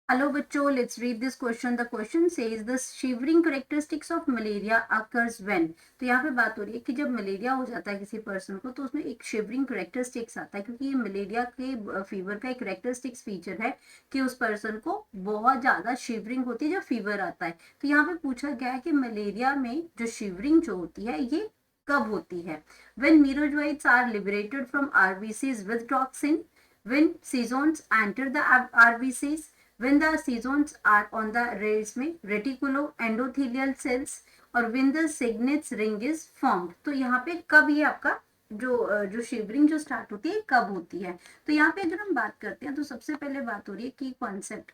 Hello बच्चों, let's read this question. The question says the shivering characteristics of malaria occurs when. तो यहाँ पे बात हो रही है कि जब मलेरिया हो जाता है किसी पर्सन को तो उसमें एक शिवरिंग करेक्टरिस्टिक्स आता है, क्योंकि ये मलेरिया के फीवर का एक करेक्टरिस्टिक्स फीचर है कि उस पर्सन को बहुत ज्यादा शिवरिंग होती है जब फीवर आता है। तो यहाँ पे पूछा गया है कि मलेरिया में जो शिवरिंग जो होती है ये कब होती है। When merozoites are liberated from RBCs with toxin, when schizonts enter the RBCs, when the seasons are on the rays में reticuloendothelial cells और when the Signet's ring is formed। तो यहाँ पे कब ये आपका जो शिवरिंग जो स्टार्ट होती है कब होती है। तो यहाँ पे अगर हम बात करते हैं तो सबसे पहले बात हो रही है की कॉन्सेप्ट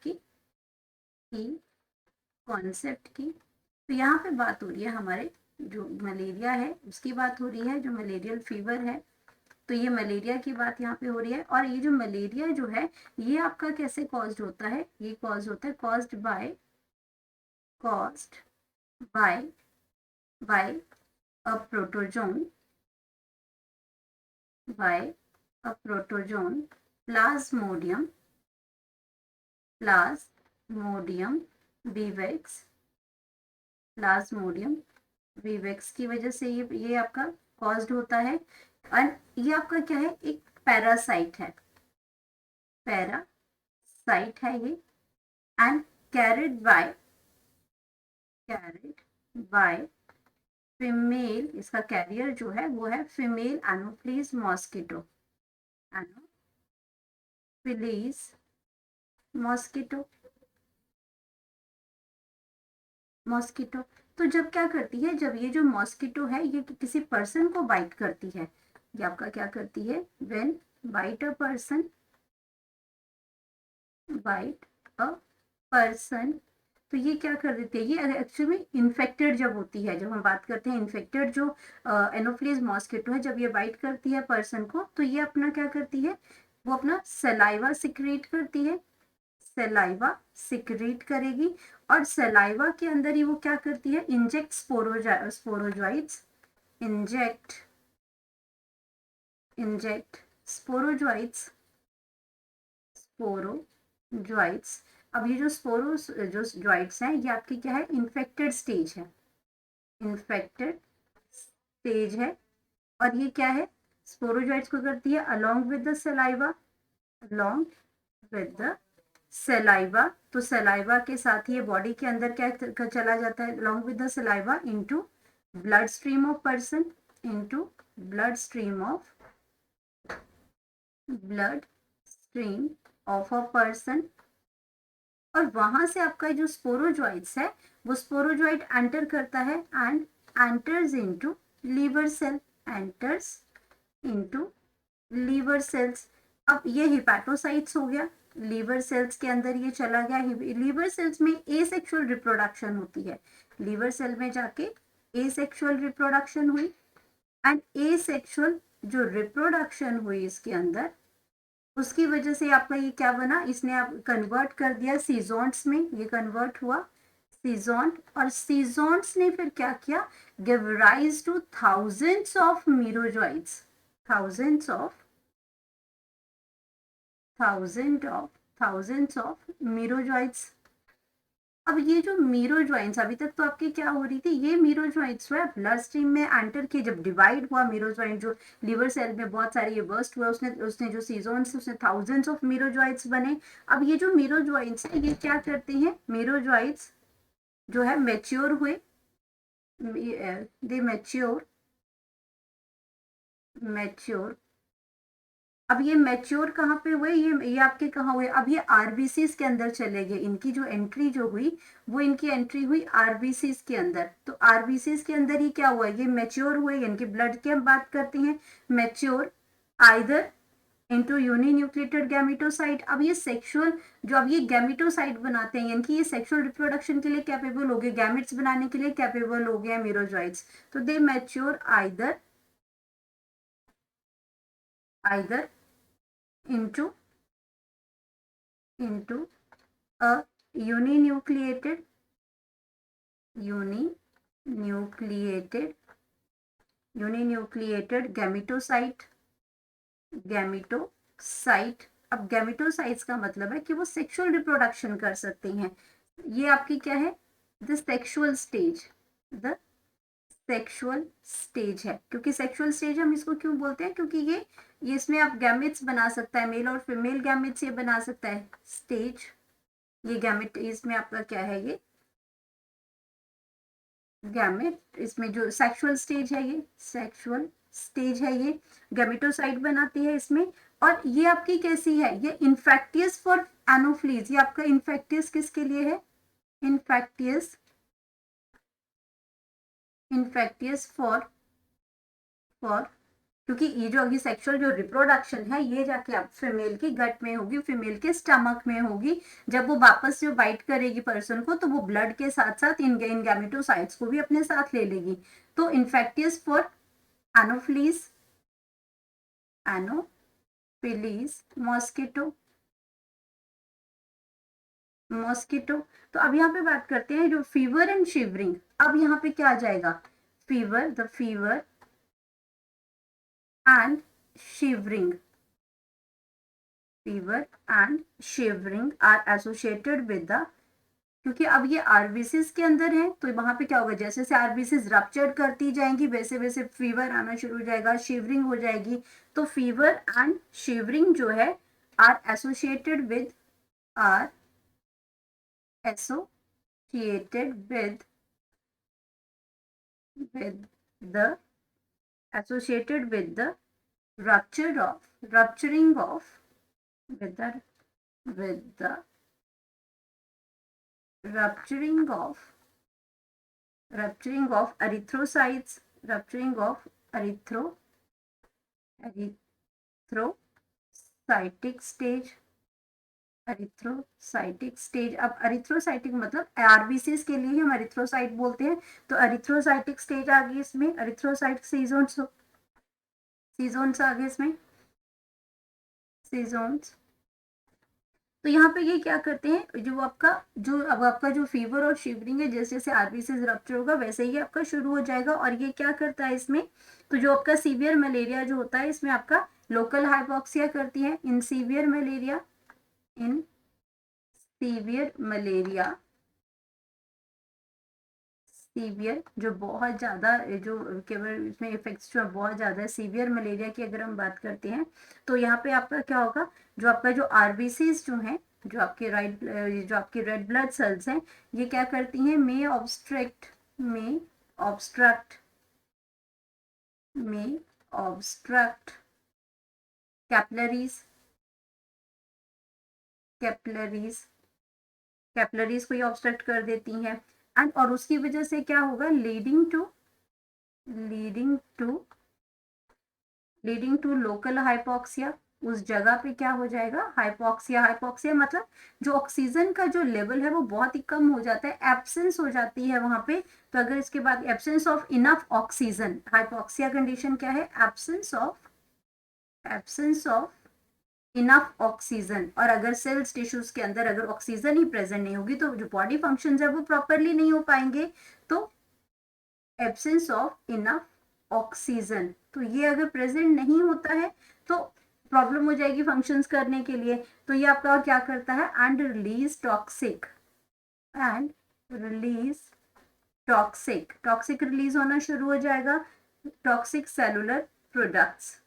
की। तो यहाँ पे बात हो रही है हमारे जो मलेरिया है उसकी बात हो रही है, जो मलेरियल फीवर है। तो ये मलेरिया की बात यहाँ पे हो रही है। और ये जो मलेरिया जो है ये आपका कैसे कॉज्ड होता है, ये कॉज होता है caused by by a protozoan plasmodium vivax की वजह से ये आपका कॉज्ड होता है। और ये आपका क्या है, एक पैरासाइट है ये, एंड कैरिड बाय फीमेल। इसका कैरियर जो है वो है फीमेल एनोफिलीज मॉस्किटो। तो जब क्या करती है, जब ये जो मॉस्किटो है ये किसी पर्सन को बाइट करती है, ये आपका क्या करती है, व्हेन बाइट अ पर्सन। तो ये क्या कर देती है, ये एक्चुअली इन्फेक्टेड जब होती है, जब हम बात करते हैं इन्फेक्टेड जो एनोफिलीज मॉस्किटो है, जब ये बाइट करती है पर्सन को तो ये अपना क्या करती है, वो अपना सलाइवा सिक्रेट करेगी। और सलाइवा के अंदर ही वो क्या करती है, इंजेक्ट स्पोरोजॉइट्स। अब ये जो जॉइट्स हैं ये आपकी क्या है, इन्फेक्टेड स्टेज है। और ये क्या है, स्पोरोजॉइट्स को करती है अलोंग विद द सलाइवा। तो सलाइवा के साथ ही ये बॉडी के अंदर क्या चला जाता है, along with the saliva into blood stream of a person. और वहां से आपका जो स्पोरोजॉइट्स है वो स्पोरोजॉइट एंटर करता है and enters into liver cells. अब ये हिपैटोसाइट्स हो गया, लीवर सेल्स के अंदर ये चला गया। लीवर सेल्स में एसेक्सुअल रिप्रोडक्शन होती है, लीवर सेल में जाके एसेक्सुअल रिप्रोडक्शन हुई। एंड एसेक्सुअल जो रिप्रोडक्शन हुई इसके अंदर, उसकी वजह से आपका ये क्या बना, इसने आप कन्वर्ट कर दिया सीजोन्ट्स में, ये कन्वर्ट हुआ सीजोन्ट। और सीजोन्ट्स ने फिर क्या किया, give rise to thousands of merozoites, thousands of merozoites. अब ये जो मीरोजॉइंट्स अभी तक तो आपकी क्या हो रही थी, ये मीरोजॉइंट्स जो है ब्लड स्ट्रीम में एंटर किए, जब डिवाइड हुआ मीरोजॉइंट जो लीवर सेल में बहुत सारे ये बर्स्ट हुआ, उसने जो सीजोन्स उसने थाउजेंड्स ऑफ मीरोजॉइंट्स बने। अब ये जो मीरोजॉइंट्स है ये क्या करते हैं, मीरोजॉइंट्स जो है मैच्योर हुए, दे मैच्योर। अब ये मैच्योर कहाँ पे हुए, ये आपके कहाँ हुए, अब ये आरबीसीज के अंदर चले गए। इनकी जो एंट्री जो हुई वो इनकी एंट्री हुई आरबीसीज के अंदर। तो आरबीसीज के अंदर ही क्या हुआ, ये मैच्योर हुए, इनकी ब्लड की हम बात करते हैं, mature either into uninucleated gametocyte. अब ये सेक्सुअल जो अब ये गैमेटोसाइट बनाते हैं, यानी कि ये सेक्सुअल रिप्रोडक्शन के लिए कैपेबल हो गए, गैमेट्स बनाने के लिए कैपेबल हो गए मीरोजॉइट्स। तो they mature either into a uninucleated gametosite अब गैमेटोसाइट्स का मतलब है कि वो सेक्सुअल रिप्रोडक्शन कर सकते हैं। ये आपकी क्या है, the sexual stage, the sexual stage है। क्योंकि सेक्सुअल स्टेज हम इसको क्यों बोलते हैं, क्योंकि ये इसमें आप गैमेट्स बना सकता है, मेल और फीमेल गैमेट्स ये बना सकता है स्टेज। ये गैमेट इसमें आपका क्या है, ये गैमेट, इसमें जो सेक्सुअल स्टेज है, ये सेक्सुअल स्टेज है, ये गैमेटोसाइट बनाती है इसमें। और ये आपकी कैसी है, ये इन्फेक्टियस फॉर एनोफ्लीज। ये आपका इन्फेक्टियस किसके लिए है, इन्फेक्टियस, इन्फेक्टियस फॉर क्योंकि ये जो अभी सेक्सुअल जो रिप्रोडक्शन है ये जाके आप फीमेल की गट में होगी, फीमेल के स्टमक में होगी। जब वो वापस जो बाइट करेगी पर्सन को, तो वो ब्लड के साथ साथ इन गैमेटोसाइट्स को भी अपने साथ ले लेगी। तो infectious for Anopheles, anopheles, mosquito, mosquito. तो अब यहाँ पे बात करते हैं जो फीवर एंड शिवरिंग। अब यहाँ पे क्या आ जाएगा, fever, the fever and shivering, fever and shivering are associated with the, क्योंकि अब ये आरबीसीज के अंदर है तो वहां पे क्या होगा, जैसे जैसे आरबीसीज रप्चर करती जाएंगी वैसे वैसे फीवर आना शुरू हो जाएगा, शिवरिंग हो जाएगी। तो फीवर एंड शिवरिंग जो है are associated with, are associated with the, associated with the rupturing of with the rupturing of erythrocytes, rupturing of erythrocytic stage, erythrocytic stage. अब एरिथ्रोसाइटिक मतलब आरबीसीज के लिए हम एरिथ्रोसाइट बोलते हैं। तो एरिथ्रोसाइटिक स्टेज आ गई इसमें, एरिथ्रोसाइट सीजोन्स आ गए इसमें, सीजोन्स। तो यहाँ पे ये क्या करते हैं, जो आपका जो फीवर और शिवरिंग है, जैसे जैसे आरबीसीज रप्चर होगा वैसे ही आपका शुरू हो जाएगा। और ये क्या करता है इसमें, तो जो आपका सीवियर मलेरिया जो होता है इसमें आपका लोकल हाइपोक्सिया करती है। In severe malaria, in severe malaria, severe जो बहुत ज़्यादा, जो केवल इसमें इफेक्ट्स जो बहुत ज़्यादा है, सीवियर मलेरिया की अगर हम बात करते हैं तो यहाँ पे आपका क्या होगा, जो आपका जो आरबीसीज जो है, जो आपके रेड ब्लड सेल्स हैं, ये क्या करती हैं, मे ऑब्स्ट्रक्ट कैपलरीज को ये ऑब्स्ट्रक्ट कर देती हैं। एंड और उसकी वजह से क्या होगा, लीडिंग टू लोकल हाइपोक्सिया। उस जगह पे क्या हो जाएगा, हाइपोक्सिया मतलब जो ऑक्सीजन का जो लेवल है वो बहुत ही कम हो जाता है, एब्सेंस हो जाती है वहां पे। तो अगर इसके बाद absence of enough oxygen, hypoxia condition क्या है, एब्सेंस ऑफ इनफ ऑक्सीजन। और अगर सेल्स टिश्यूज के अंदर अगर ऑक्सीजन ही प्रेजेंट नहीं होगी तो जो बॉडी फंक्शंस है वो प्रॉपरली नहीं हो पाएंगे। तो एब्सेंस ऑफ इनफ ऑक्सीजन, तो ये अगर प्रेजेंट नहीं होता है तो प्रॉब्लम हो जाएगी फंक्शंस करने के लिए। तो ये आपका क्या करता है, एंड रिलीज टॉक्सिक रिलीज होना शुरू हो जाएगा, टॉक्सिक सेलुलर प्रोडक्ट्स।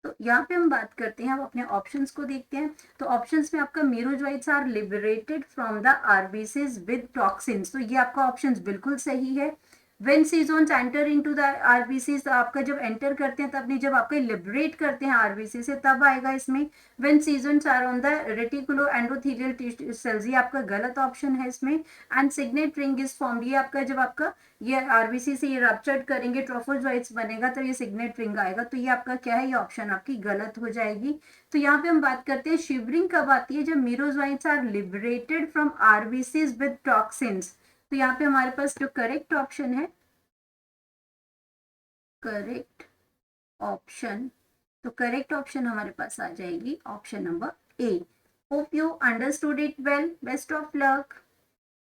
तो यहाँ पे हम बात करते हैं, अब अपने ऑप्शंस को देखते हैं। तो ऑप्शंस में आपका merozoites are liberated from the RBCs with toxins, तो ये आपका ऑप्शंस बिल्कुल सही है। When schizonts enter into the RBCs, आपका जब एंटर करते हैं तब नहीं, जब आपका लिबरेट करते हैं आरबीसी से तब आएगा इसमें। When schizonts are on the reticuloendothelial cells, ये आपका गलत ऑप्शन है इसमें। And signet ring is formed, ये आपका जब आपका ये आरबीसी से ये रप्चर्ड करेंगे ट्रोफोजोइट्स बनेगा तो ये सिग्नेट रिंग आएगा। तो ये आपका क्या है, ये ऑप्शन आपकी गलत हो जाएगी। तो यहाँ पे हम बात करते हैं शिवरिंग कब आती है, जब merozoites are liberated from RBCs with toxins. तो यहाँ पे हमारे पास जो करेक्ट ऑप्शन है, करेक्ट ऑप्शन हमारे पास आ जाएगी option number A. Hope you understood it well, best of luck.